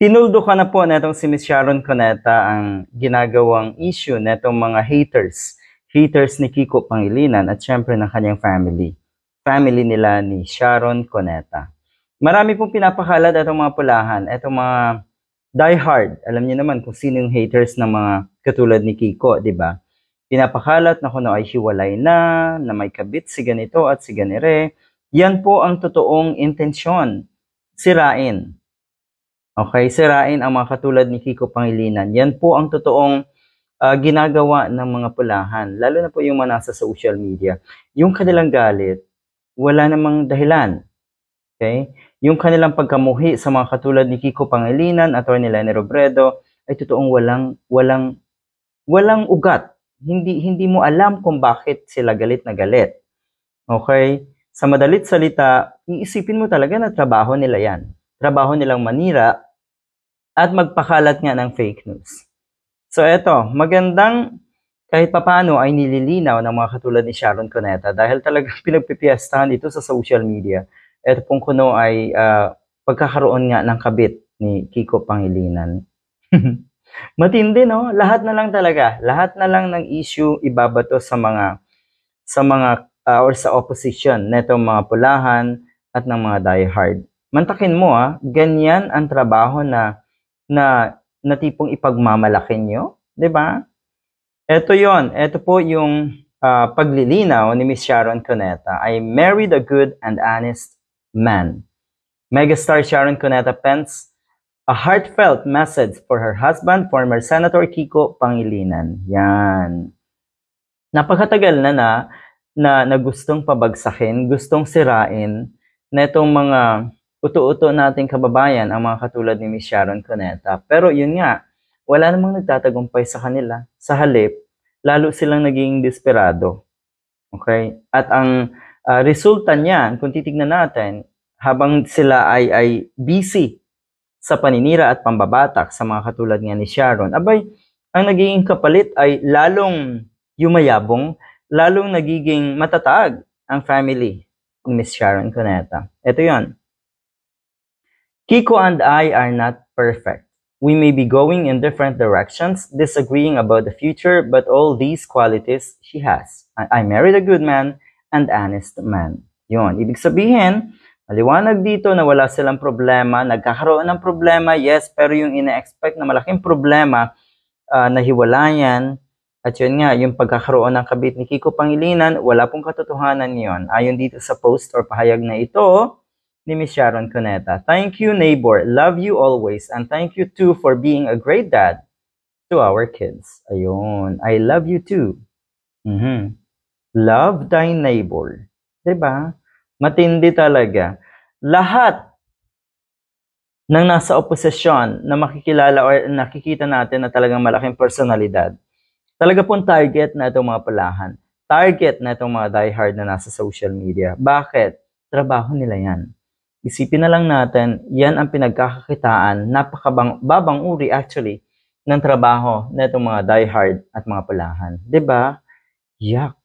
Tinuldo ka na po netong si Miss Sharon Cuneta ang ginagawang issue netong mga haters. Haters ni Kiko Pangilinan at syempre ng kanyang family. Family nila ni Sharon Cuneta. Marami pong pinapakalat itong mga pulahan, itong mga diehard. Alam niyo naman kung sino yung haters ng mga katulad ni Kiko, di ba? Pinapakalat na kung ano ay hiwalay na may kabit si ganito at si ganire. Yan po ang totoong intensyon. Sirain. Okay, sirain ang mga katulad ni Kiko Pangilinan. Yan po ang totoong ginagawa ng mga pulahan, lalo na po yung mga nasa social media. Yung kanilang galit, wala namang dahilan. Okay? Yung kanilang pagkamuhi sa mga katulad ni Kiko Pangilinan, Atty. Leni Robredo, ay totoong walang ugat. Hindi mo alam kung bakit sila galit na galit. Okay? Sa madalit salita, iisipin mo talaga na trabaho nila yan. Trabaho nilang manira at magpakalat nga ng fake news. So eto, magandang kahit papaano ay nililinaw ng mga katulad ni Sharon Cuneta dahil talagang pinagpipiestahan ito sa social media. Ito pong kuno ay pagkakaroon nga ng kabit ni Kiko Pangilinan. Matindi, no? Lahat na lang talaga. Lahat na lang ng issue ibabato sa mga or sa opposition netong mga pulahan at ng mga diehard. Mantakin mo ganyan ang trabaho na tipong ipagmamalaki nyo, 'di ba? Ito 'yon. Ito po yung paglilinaw ni Miss Sharon Cuneta. I married a good and honest man. Megastar Sharon Cuneta pens a heartfelt message for her husband, former Senator Kiko Pangilinan. Yan. Napakatagal na gustong pabagsakin, gustong sirain na itong mga uto-uto nating kababayan ang mga katulad ni Miss Sharon Cuneta. Pero yun nga, wala namang nagtatagumpay sa kanila. Sa halip, lalo silang naging desperado. Okay? At ang resulta niyan, kung titignan natin, habang sila ay busy sa paninira at pambabatak sa mga katulad nga ni Sharon, abay, ang nagiging kapalit ay lalong yumayabong, lalong nagiging matatag ang family ni Miss Sharon Cuneta. Ito yon. Kiko and I are not perfect. We may be going in different directions, disagreeing about the future, but all these qualities she has. I married a good man and honest man. Yun. Ibig sabihin, maliwanag dito na wala silang problema, nagkakaroon ng problema, yes, pero yung ina-expect na malaking problema na hiwalayan, at yun nga, yung pagkakaroon ng kabit ni Kiko Pangilinan, wala pong katotohanan yon. Ayon dito sa post or pahayag na ito, ni Miss Sharon Cuneta. Thank you, neighbor. Love you always. And thank you too for being a great dad to our kids. Ayun. I love you too. Love thy neighbor. Diba? Matindi talaga. Lahat ng nasa oposisyon na makikilala or nakikita natin na talagang malaking personalidad, talaga pong target na itong mga pulahan. Target na itong mga diehard na nasa social media. Bakit? Trabaho nila yan. Isipin na lang natin, yan ang pinagkakakitaan, babang uri actually, ng trabaho na itong mga diehard at mga pulahan. Diba? Yak!